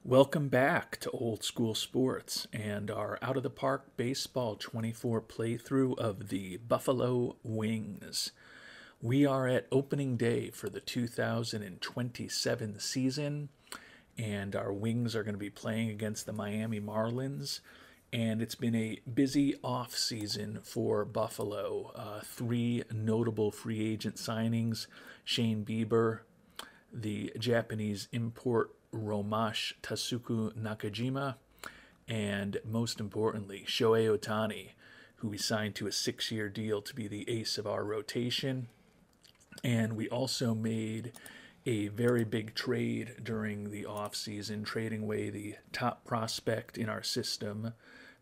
Welcome back to Old School Sports and our Out of the Park Baseball 24 playthrough of the Buffalo Wings. We are at opening day for the 2027 season, and our Wings are going to be playing against the Miami Marlins. And it's been a busy off season for Buffalo. Three notable free agent signings: Shane Bieber, the Japanese import Romash Tasuku Nakajima, and most importantly, Shohei Ohtani, who we signed to a 6-year deal to be the ace of our rotation. And we also made a very big trade during the offseason, trading away the top prospect in our system,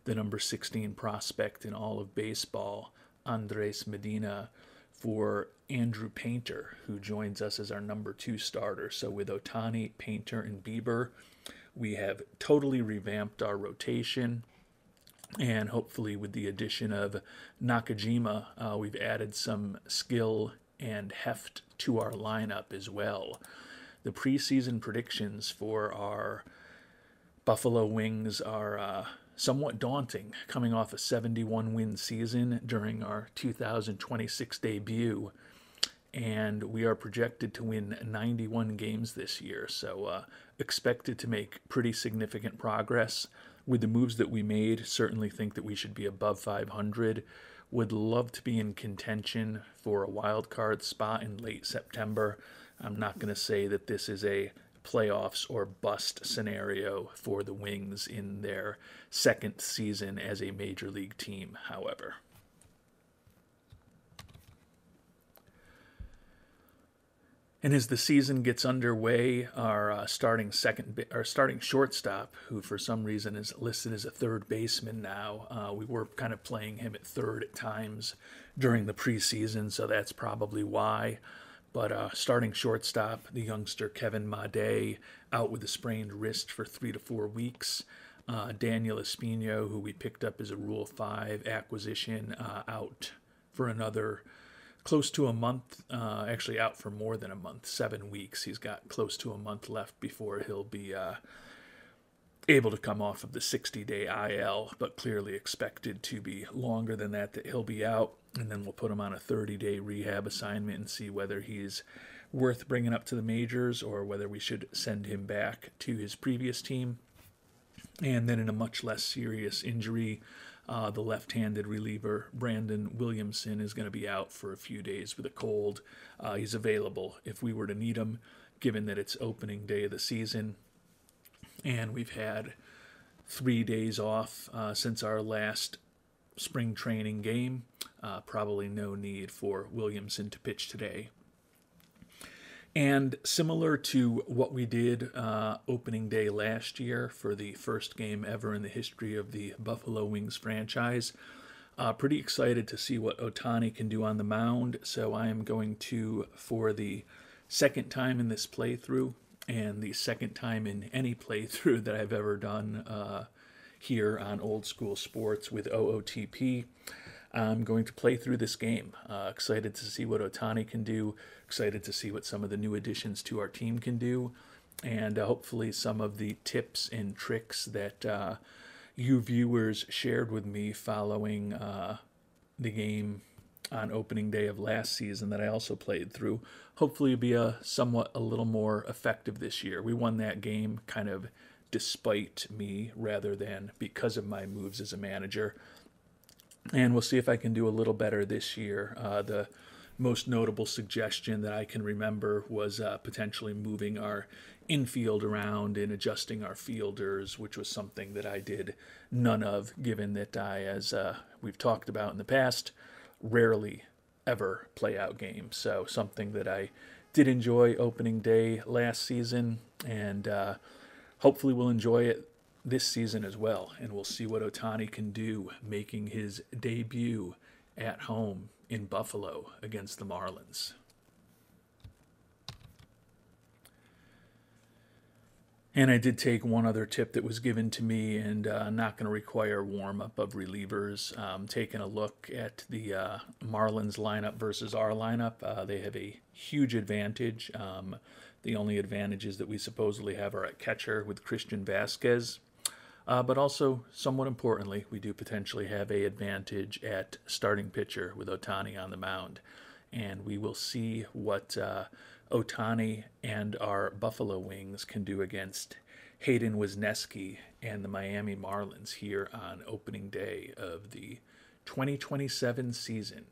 the number 16 prospect in all of baseball, Andres Medina, for Andrew Painter, who joins us as our number 2 starter. So with Ohtani, Painter, and Bieber, we have totally revamped our rotation. And hopefully with the addition of Nakajima, we've added some skill and heft to our lineup as well. The preseason predictions for our Buffalo Wings are somewhat daunting, coming off a 71-win season during our 2026 debut. And we are projected to win 91 games this year, so expected to make pretty significant progress. With the moves that we made, certainly think that we should be above 500. Would love to be in contention for a wild card spot in late September. I'm not going to say that this is a playoffs or bust scenario for the Wings in their second season as a major league team, however. And as the season gets underway, our starting shortstop, who for some reason is listed as a third baseman now, we were kind of playing him at third at times during the preseason, so that's probably why. But starting shortstop, the youngster Kevin Made, out with a sprained wrist for 3 to 4 weeks. Daniel Espino, who we picked up as a Rule 5 acquisition, out for another close to a month, actually out for more than a month, 7 weeks. He's got close to a month left before he'll be able to come off of the 60-day IL, but clearly expected to be longer than that he'll be out. And then we'll put him on a 30-day rehab assignment and see whether he's worth bringing up to the majors or whether we should send him back to his previous team. And then in a much less serious injury, the left-handed reliever Brandon Williamson is going to be out for a few days with a cold. He's available if we were to need him, given that it's opening day of the season. And we've had 3 days off since our last spring training game. Probably no need for Williamson to pitch today. And similar to what we did opening day last year for the first game ever in the history of the Buffalo Wings franchise, pretty excited to see what Ohtani can do on the mound. So I am going to, for the second time in this playthrough, and the second time in any playthrough that I've ever done here on Old School Sports with OOTP, I'm going to play through this game. Excited to see what Ohtani can do. Excited to see what some of the new additions to our team can do. And hopefully some of the tips and tricks that you viewers shared with me following the game on opening day of last season that I also played through, hopefully be a little more effective this year. We won that game kind of despite me rather than because of my moves as a manager. And we'll see if I can do a little better this year. The most notable suggestion that I can remember was potentially moving our infield around and adjusting our fielders, which was something that I did none of, given that I, as we've talked about in the past, rarely ever play out games. So something that I did enjoy opening day last season, and hopefully we'll enjoy it this season as well, and we'll see what Ohtani can do making his debut at home in Buffalo against the Marlins. And I did take one other tip that was given to me, and not going to require warm-up of relievers. Taking a look at the Marlins lineup versus our lineup, they have a huge advantage. The only advantages that we supposedly have are at catcher with Christian Vasquez. But also, somewhat importantly, we do potentially have an advantage at starting pitcher with Ohtani on the mound. And we will see what Ohtani and our Buffalo Wings can do against Hayden Wesneski and the Miami Marlins here on opening day of the 2027 season.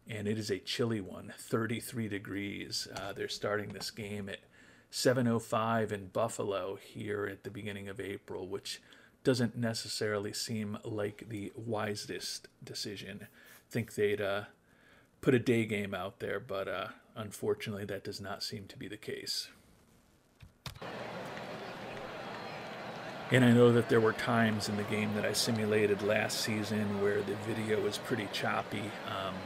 And it is a chilly one, 33 degrees. They're starting this game at 7:05 in Buffalo here at the beginning of April, which doesn't necessarily seem like the wisest decision. I think they'd put a day game out there, but unfortunately that does not seem to be the case. And I know that there were times in the game that I simulated last season where the video was pretty choppy.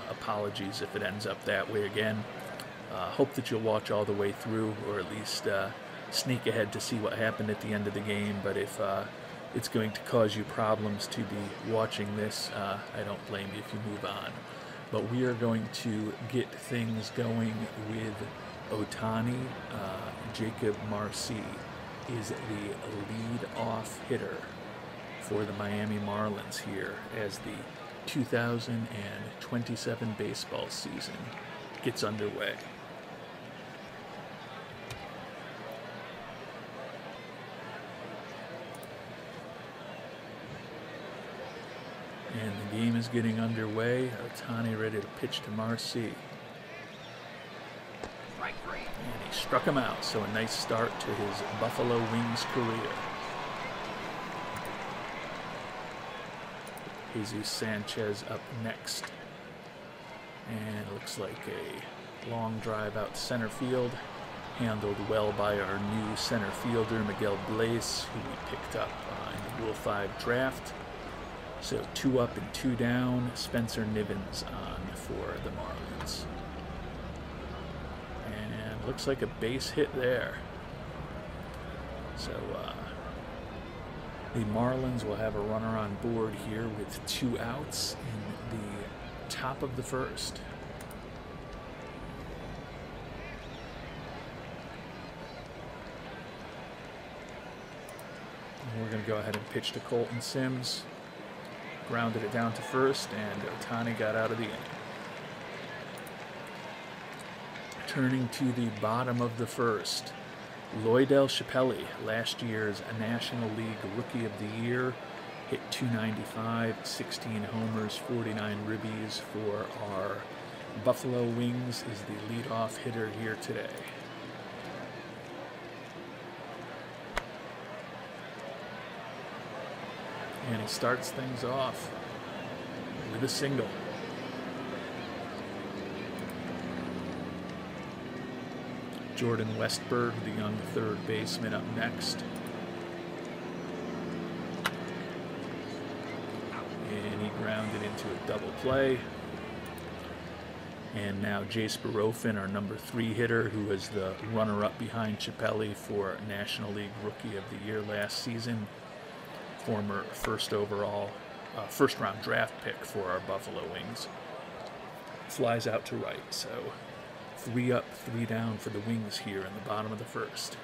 Apologies if it ends up that way again. Hope that you'll watch all the way through, or at least sneak ahead to see what happened at the end of the game. But if it's going to cause you problems to be watching this, I don't blame you if you move on. But we are going to get things going with Ohtani. Jacob Marcy is the lead-off hitter for the Miami Marlins here as the 2027 baseball season gets underway. And the game is getting underway. Ohtani ready to pitch to Marcy. And he struck him out, so a nice start to his Buffalo Wings career. Jesus Sanchez up next. And it looks like a long drive out to center field. Handled well by our new center fielder, Miguel Blaze, who we picked up in the Rule 5 draft. So 2 up and 2 down. Spencer Nivens on for the Marlins. And looks like a base hit there. So the Marlins will have a runner on board here with 2 outs in the top of the first. And we're going to go ahead and pitch to Colton Sims. Grounded it down to first, and Ohtani got out of the inning. Turning to the bottom of the first, Lloydell Chappelli, last year's National League Rookie of the Year, hit .295, 16 homers, 49 ribbies for our Buffalo Wings, is the leadoff hitter here today. And he starts things off with a single. Jordan Westberg, the young third baseman, up next. And he grounded into a double play. And now Jace Barofin, our number 3 hitter, who was the runner-up behind Chappelli for National League Rookie of the Year last season. Former first round draft pick for our Buffalo Wings. Flies out to right, so 3 up, 3 down for the Wings here in the bottom of the first.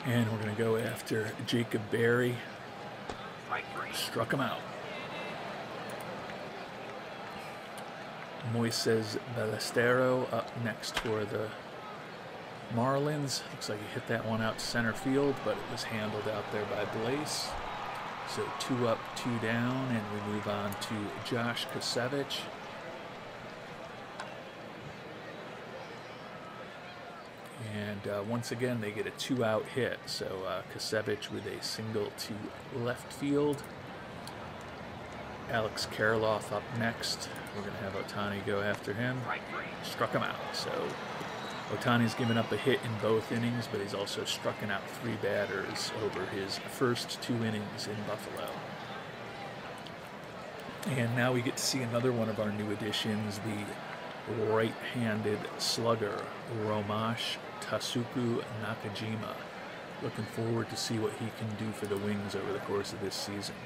And we're going to go after Jacob Berry. Struck him out. Moises Ballestero up next for the Marlins. Looks like he hit that one out to center field, but it was handled out there by Blaze. So 2 up, 2 down, and we move on to Josh Kasevich. And once again, they get a 2-out hit. So Kasevich with a single to left field. Alex Kirilloff up next. We're going to have Ohtani go after him. Struck him out. So Ohtani's given up a hit in both innings, but he's also struck out 3 batters over his first 2 innings in Buffalo. And now we get to see another one of our new additions, the right-handed slugger, Romash Tasuku Nakajima. Looking forward to see what he can do for the Wings over the course of this season.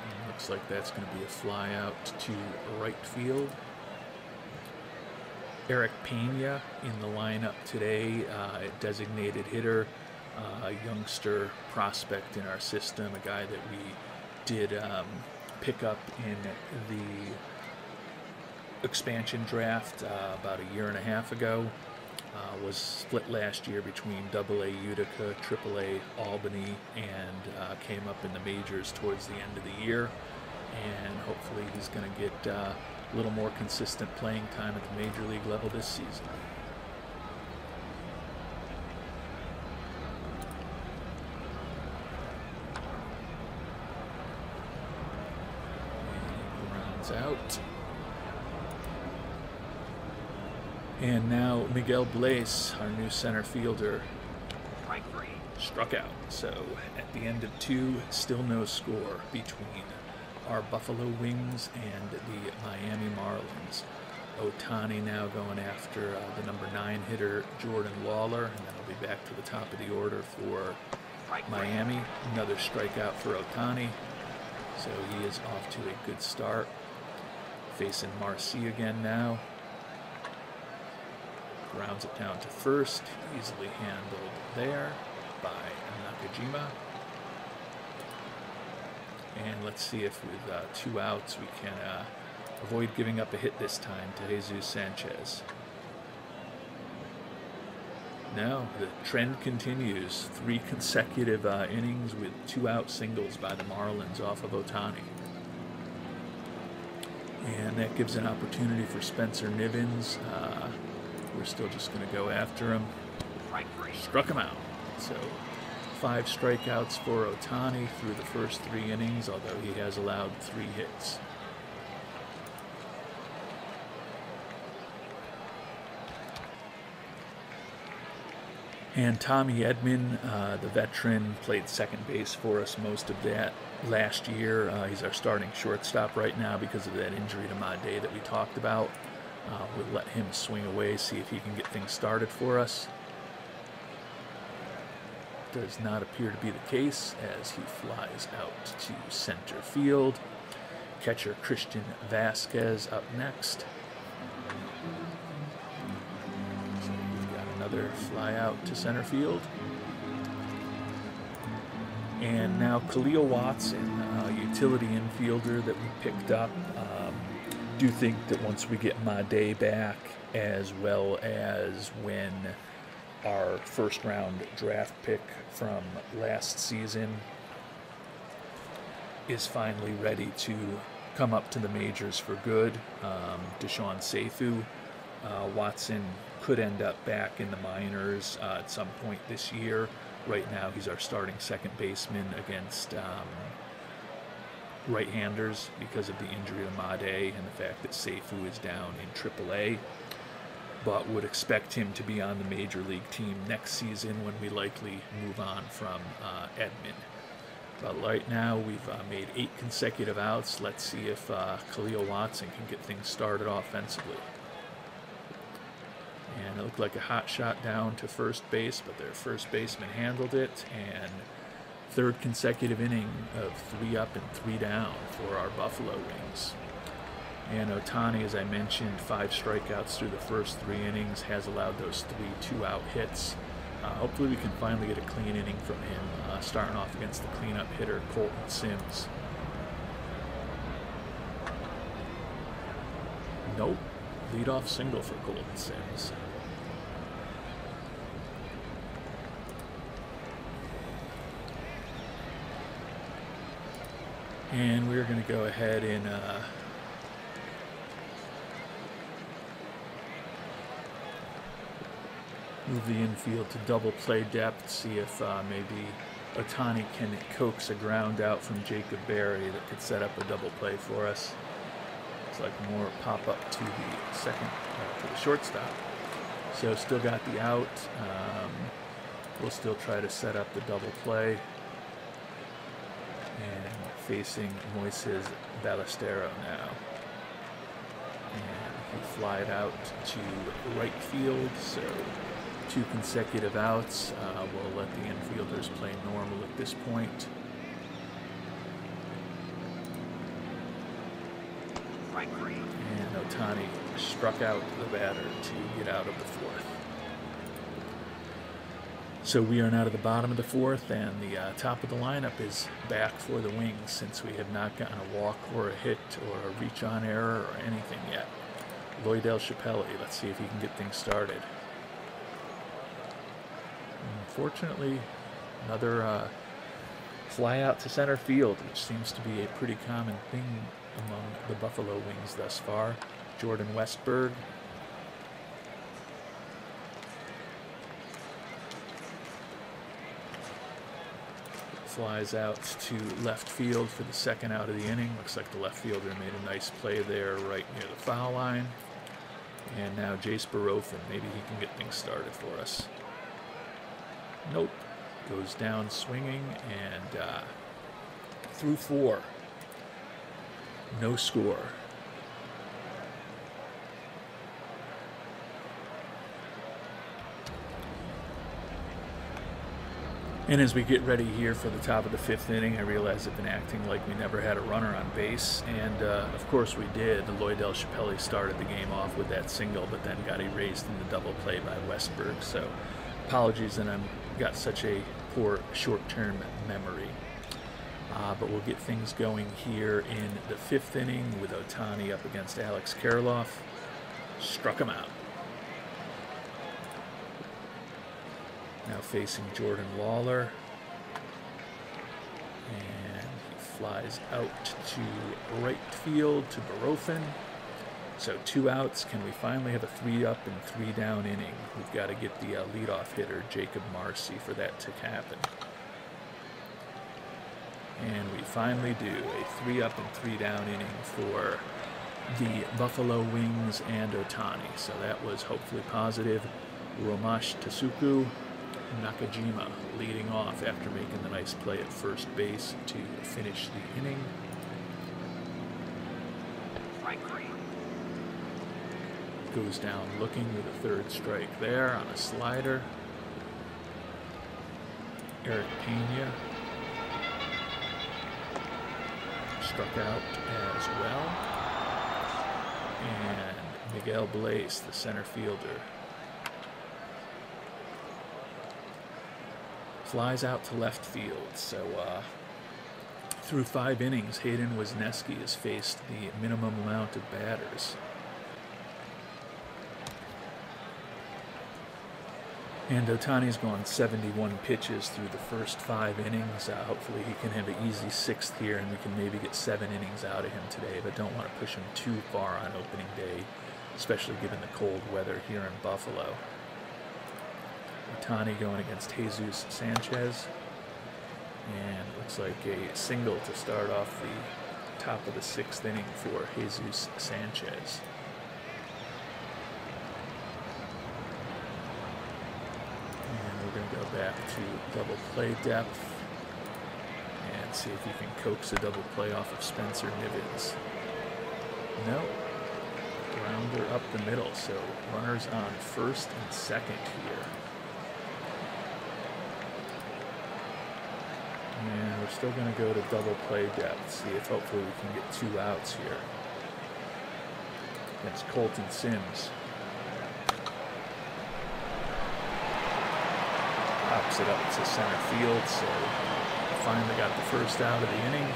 And Looks like that's going to be a fly out to right field. Eric Pena in the lineup today, designated hitter, a youngster prospect in our system, a guy that we did pick up in the expansion draft about a year and a half ago. Was split last year between AA Utica, AAA Albany, and came up in the majors towards the end of the year. And hopefully he's going to get a little more consistent playing time at the major league level this season. And he rounds out. And now Miguel Blaze, our new center fielder, struck out. So at the end of 2, still no score between our Buffalo Wings and the Miami Marlins. Ohtani now going after the number 9 hitter, Jordan Lawler, and then he'll be back to the top of the order for Miami. Another strikeout for Ohtani. So he is off to a good start. Facing Marcy again now. Grounds it down to first, easily handled there by Nakajima. And let's see if with 2 outs we can avoid giving up a hit this time to Jesus Sanchez. Now the trend continues. 3 consecutive innings with 2-out singles by the Marlins off of Ohtani. And that gives an opportunity for Spencer Nivens. We're still just going to go after him. Struck him out. So 5 strikeouts for Ohtani through the first 3 innings, although he has allowed 3 hits. And Tommy Edman, the veteran, played second base for us most of that last year. He's our starting shortstop right now because of that injury to Made that we talked about. We'll let him swing away, see if he can get things started for us. Does not appear to be the case as he flies out to center field. Catcher Christian Vasquez up next. So we've got another fly out to center field. And now Khalil Watson, utility infielder that we picked up. Do think that once we get Made back, as well as when our first round draft pick from last season is finally ready to come up to the majors for good, Deshaun Seifu, Watson could end up back in the minors at some point this year. Right now he's our starting second baseman against right-handers because of the injury to Made and the fact that Seifu is down in AAA, but would expect him to be on the major league team next season when we likely move on from Edman. But right now we've made 8 consecutive outs. Let's see if Khalil Watson can get things started offensively. And it looked like a hot shot down to first base, but their first baseman handled it, and 3rd consecutive inning of 3 up and 3 down for our Buffalo Wings. And Ohtani, as I mentioned, 5 strikeouts through the first 3 innings, has allowed those 3 2-out hits. Hopefully we can finally get a clean inning from him, starting off against the cleanup hitter, Colton Sims. Nope. Leadoff single for Colton Sims. And we're going to go ahead and move the infield to double play depth, see if maybe Ohtani can coax a ground out from Jacob Berry that could set up a double play for us. Looks like more pop up to the second, to the shortstop. So still got the out. We'll still try to set up the double play. And facing Moises Ballesteros now. And he flied out to right field, so 2 consecutive outs. We'll let the infielders play normal at this point. And Ohtani struck out the batter to get out of the fourth. So we are now to the bottom of the fourth, and the top of the lineup is back for the Wings, since we have not gotten a walk or a hit or a reach-on error or anything yet. Lloydell Chappelle, let's see if he can get things started. Unfortunately, another fly out to center field, which seems to be a pretty common thing among the Buffalo Wings thus far. Jordan Westberg. Flies out to left field for the second out of the inning. Looks like the left fielder made a nice play there right near the foul line. And now Jace Barofin, maybe he can get things started for us. Nope. Goes down swinging and through 4. No score. And as we get ready here for the top of the 5th inning, I realize I've been acting like we never had a runner on base. And of course we did. Lloydell Chappelle started the game off with that single, but then got erased in the double play by Westberg. So apologies that I've got such a poor short-term memory. But we'll get things going here in the 5th inning with Ohtani up against Alex Kirilloff. Struck him out. Now facing Jordan Lawler. And he flies out to right field to Barofin. So 2 outs. Can we finally have a 3-up and 3-down inning? We've got to get the leadoff hitter, Jacob Marcy, for that to happen. And we finally do a 3-up and 3-down inning for the Buffalo Wings and Ohtani. So that was hopefully positive. Romash Tasuku Nakajima leading off after making the nice play at first base to finish the inning. Goes down looking with a 3rd strike there on a slider. Eric Pena struck out as well. And Miguel Blaze, the center fielder, flies out to left field. So through 5 innings, Hayden Wisniewski has faced the minimum amount of batters. And Ohtani's gone 71 pitches through the first 5 innings. Hopefully he can have an easy 6th here, and we can maybe get 7 innings out of him today, but don't want to push him too far on opening day, especially given the cold weather here in Buffalo. Ohtani going against Jesus Sanchez. And looks like a single to start off the top of the 6th inning for Jesus Sanchez. We're going to go back to double play depth and see if he can coax a double play off of Spencer Nivens. No. Grounder up the middle, so runners on 1st and 2nd here. And we're still going to go to double play depth, see if hopefully we can get 2 outs here against Colton Sims. Pops it up to center field, so finally got the 1st out of the inning.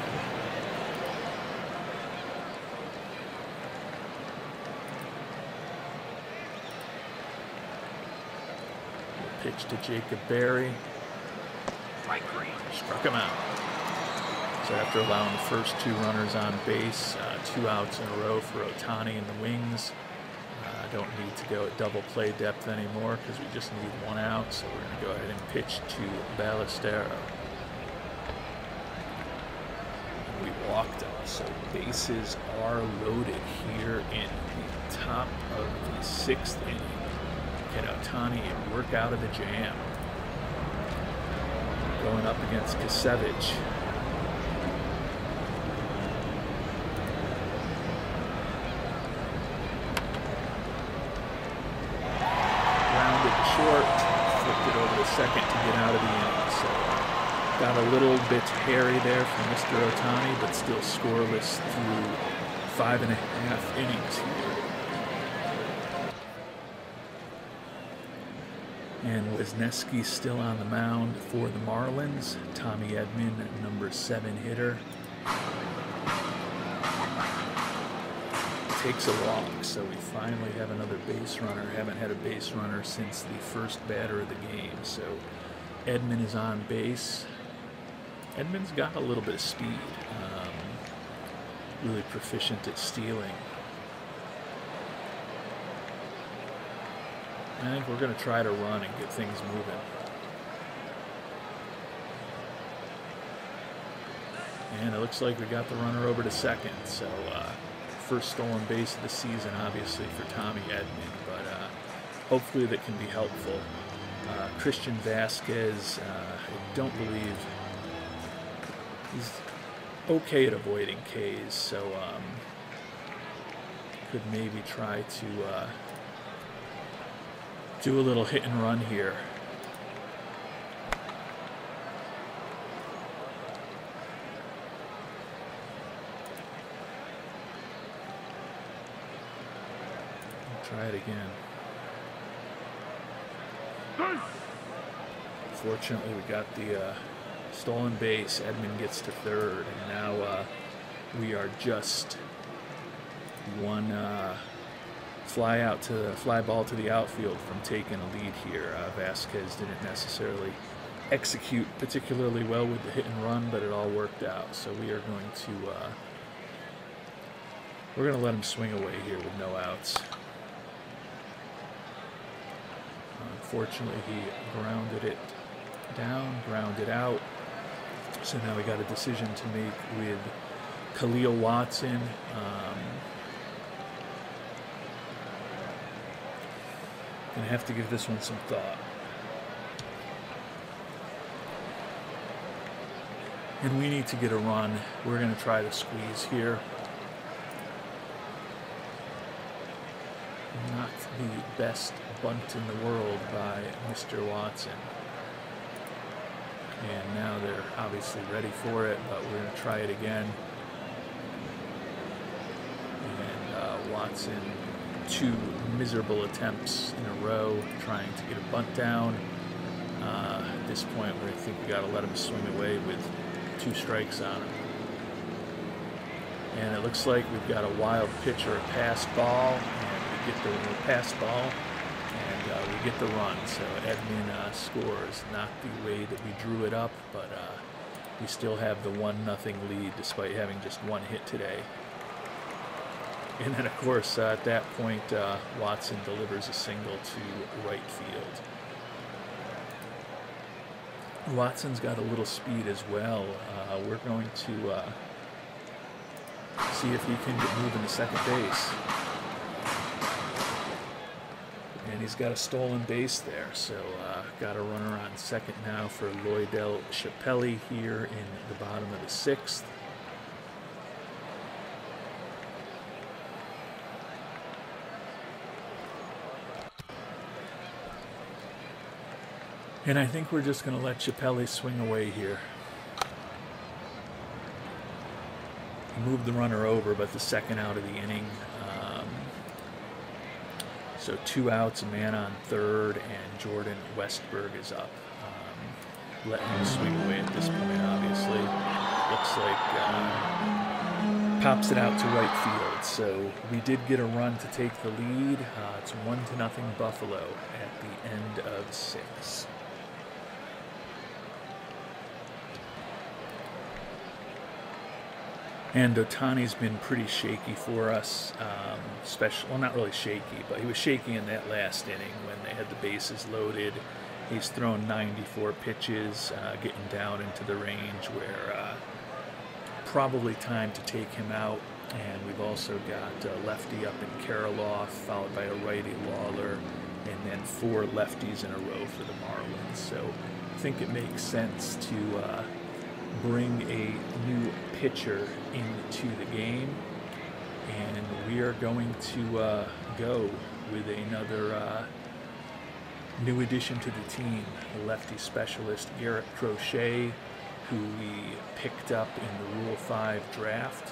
Pitch to Jacob Berry. Struck him out. So after allowing the first 2 runners on base, 2 outs in a row for Ohtani and the Wings. Don't need to go at double play depth anymore because we just need 1 out. So we're going to go ahead and pitch to Ballestero. And we walked him, so bases are loaded here in the top of the 6th inning. Can Ohtani work out of the jam? Going up against Kasevich. Short, flipped it over to second to get out of the inning. So got a little bit hairy there from Mr. Ohtani, but still scoreless through 5.5 innings here. And Wisniewski still on the mound for the Marlins. Tommy Edman, number 7 hitter. Takes a walk, so we finally have another base runner. Haven't had a base runner since the first batter of the game. So Edman is on base. Edman's got a little bit of speed. Really proficient at stealing. I think we're going to try to run and get things moving. And it looks like we got the runner over to second. So first stolen base of the season, obviously, for Tommy Edman. But hopefully that can be helpful. Christian Vasquez, I don't believe he's okay at avoiding Ks. So could maybe try to do a little hit and run here. Try it again. Fortunately, we got the stolen base. Edman gets to third, and now we are just one fly ball to the outfield from taking a lead here. Vasquez didn't necessarily execute particularly well with the hit and run, but it all worked out. So we are going to we're going to let him swing away here with no outs. Unfortunately, he grounded it down, grounded out. So now we got a decision to make with Khalil Watson. Gonna have to give this one some thought. And we need to get a run. We're gonna try to squeeze here. Not the best bunt in the world by Mr. Watson. And now they're obviously ready for it, but we're going to try it again. And Watson, 2 miserable attempts in a row trying to get a bunt down. At this point, I think we got to let him swing away with 2 strikes on him. And it looks like we've got a wild pitch or a pass ball. Get the pass ball, and we get the run. So Edman scores. Not the way that we drew it up, but we still have the 1-0 lead despite having just 1 hit today. And then, of course, at that point, Watson delivers a single to right field. Watson's got a little speed as well. We're going to see if he can get moving to second base. And he's got a stolen base there, so got a runner on second now for Loydell Chappelli here in the bottom of the 6th. And I think we're just going to let Chappelli swing away here. Move the runner over, but the second out of the inning. So 2 outs, a man on third, and Jordan Westberg is up. Letting him swing away at this point, obviously. Looks like pops it out to right field. So we did get a run to take the lead. It's 1-0 Buffalo at the end of 6. And Ohtani's been pretty shaky for us, well, not really shaky, but he was shaky in that last inning when they had the bases loaded. He's thrown 94 pitches, getting down into the range where probably time to take him out. And we've also got a lefty up in Kirilloff, followed by a righty Lawler, and then 4 lefties in a row for the Marlins. So I think it makes sense to bring a new pitcher into the game, and we are going to go with another new addition to the team, a lefty specialist, Garrett Crochet, who we picked up in the Rule 5 draft.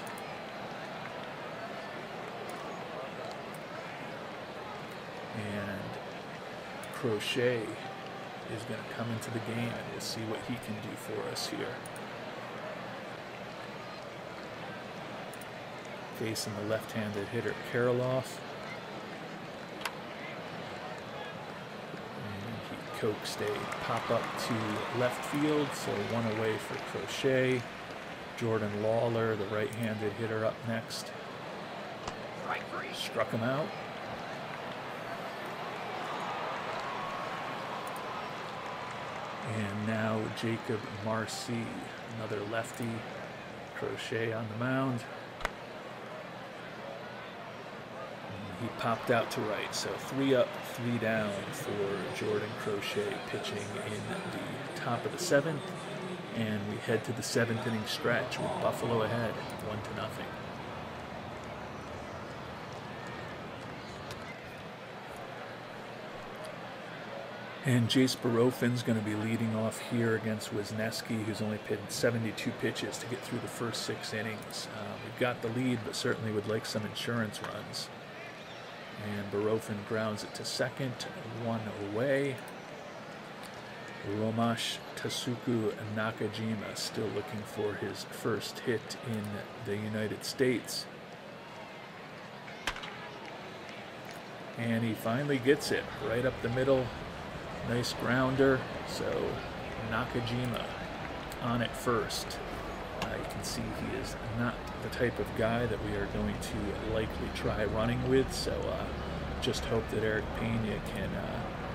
And Crochet is going to come into the game, and we'll see what he can do for us here. Facing the left-handed hitter Karloff. And he coaxed a pop-up to left field, so one away for Crochet. Jordan Lawler, the right-handed hitter, up next. Struck him out. And now Jacob Marcy, another lefty. Crochet on the mound. And he popped out to right, so 3 up, 3 down for Jordan Crochet, pitching in the top of the 7th. And we head to the 7th inning stretch with Buffalo ahead, 1-0. And Jace Barofin's going to be leading off here against Wisniewski, who's only pitched 72 pitches to get through the first 6 innings. We've got the lead, but certainly would like some insurance runs. And Barofin grounds it to second, 1 away. Romash Tasuku Nakajima still looking for his first hit in the United States. And he finally gets it right up the middle. Nice grounder, so Nakajima on at first. You can see he is not the type of guy that we are going to likely try running with, so just hope that Eric Pena can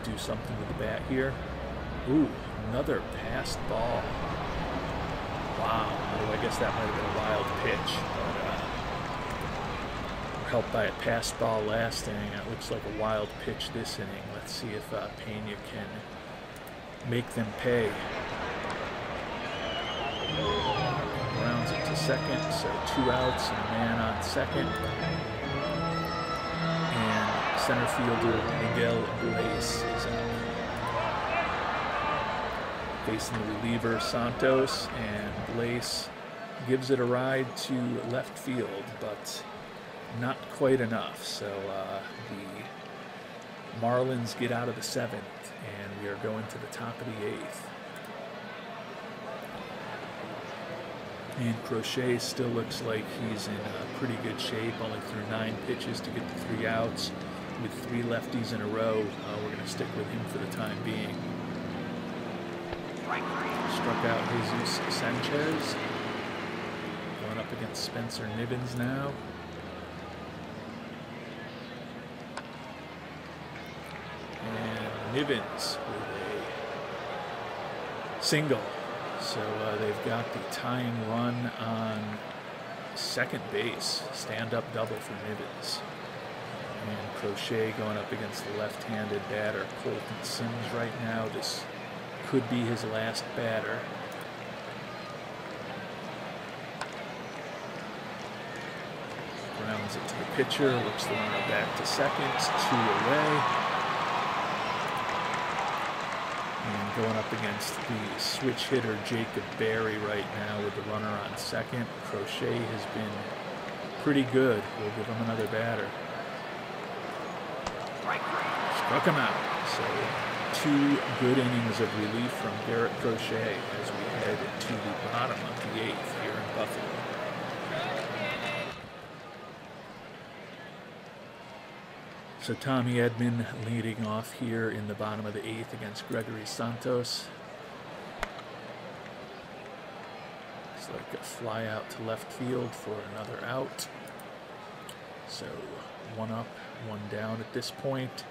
do something with the bat here. Ooh, another passed ball. Wow, I guess that might have been a wild pitch, but helped by a passed ball last inning. It looks like a wild pitch this inning. Let's see if Pena can make them pay. Rounds it to second, so 2 outs and a man on second. And center fielder Miguel Blaze is out. Facing the reliever Santos, and Blaze gives it a ride to left field, but not quite enough. So the Marlins get out of the 7th, and we are going to the top of the 8th. And Crochet still looks like he's in pretty good shape, only threw 9 pitches to get the 3 outs. With 3 lefties in a row, we're going to stick with him for the time being. Struck out Jesus Sanchez. Going up against Spencer Nibbins now. And Nibbins with a single. So they've got the tying run on second base. Stand-up double for Nibbins. And Crochet going up against the left-handed batter Colton Sims right now. This could be his last batter. Grounds it to the pitcher, looks the runner back to second, 2 away. And going up against the switch hitter Jacob Berry right now with the runner on second. Crochet has been pretty good. We'll give him another batter. Struck him out. So 2 good innings of relief from Garrett Crochet as we head to the bottom of the 8th here in Buffalo. So Tommy Edman leading off here in the bottom of the 8th against Gregory Santos. It's like a fly out to left field for another out. So 1 up, 1 down at this point.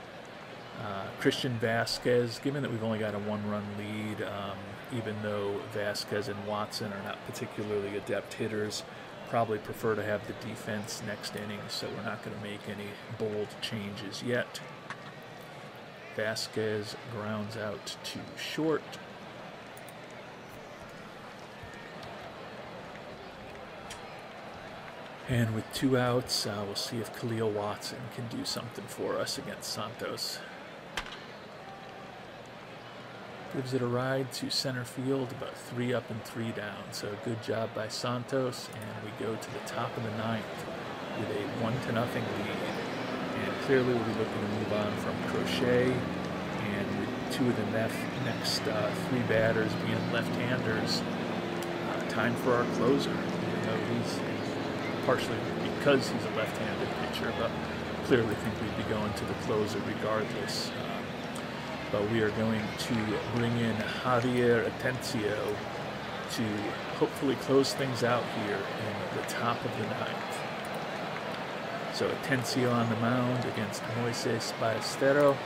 Christian Vasquez, given that we've only got a 1-run lead, even though Vasquez and Watson are not particularly adept hitters, probably prefer to have the defense next inning, so we're not going to make any bold changes yet. Vasquez grounds out to short. And with 2 outs, we'll see if Khalil Watson can do something for us against Santos. Gives it a ride to center field, about 3 up and 3 down. So a good job by Santos, and we go to the top of the 9th with a 1-0 lead. And clearly we'll be looking to move on from Crochet, and with two of the next three batters being left-handers, time for our closer, even though he's partially because he's a left-handed pitcher, but clearly think we'd be going to the closer regardless. But we are going to bring in Javier Atencio to hopefully close things out here in the top of the ninth. So Atencio on the mound against Moises Ballesteros.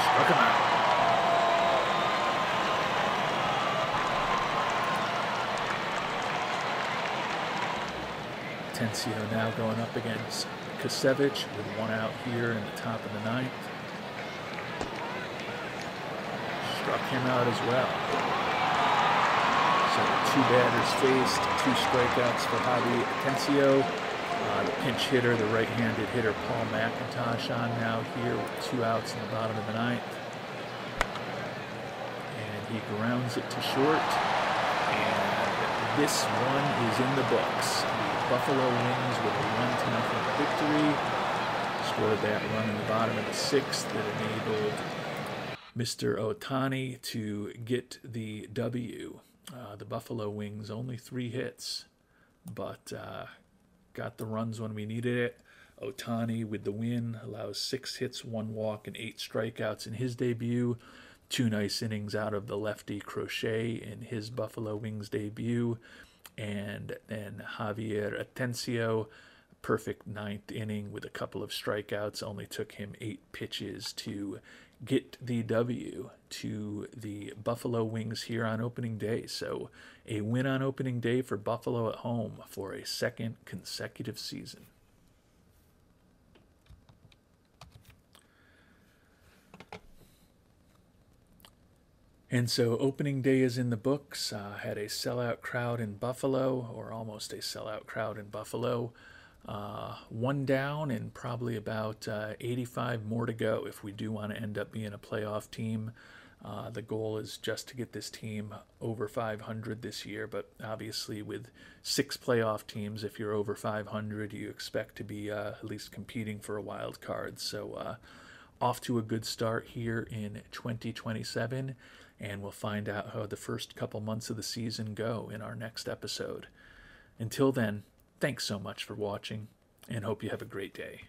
Struck him out. Atencio now going up against Kasevich with one out here in the top of the ninth. Struck him out as well. So two batters faced, two strikeouts for Javi Atencio. The pinch hitter, the right-handed hitter Paul McIntosh on now here with two outs in the bottom of the ninth. And he grounds it to short. And this one is in the books. The Buffalo Wings with a 1-0 victory. Scored that run in the bottom of the sixth that enabled Mr. Ohtani to get the W. The Buffalo Wings only 3 hits, but got the runs when we needed it. Ohtani with the win allows 6 hits, 1 walk, and 8 strikeouts in his debut. 2 nice innings out of the lefty Crochet in his Buffalo Wings debut. And then Javier Atencio, perfect 9th inning with a couple of strikeouts. Only took him 8 pitches to get the W to the Buffalo Wings here on opening day. So a win on opening day for Buffalo at home for a 2nd consecutive season. And so opening day is in the books. Had a sellout crowd in Buffalo, or almost a sellout crowd in Buffalo. 1 down and probably about 85 more to go if we do want to end up being a playoff team. The goal is just to get this team over 500 this year, but obviously with 6 playoff teams, if you're over 500, you expect to be at least competing for a wild card. So off to a good start here in 2027, and we'll find out how the first couple months of the season go in our next episode. Until then, thanks so much for watching, and hope you have a great day.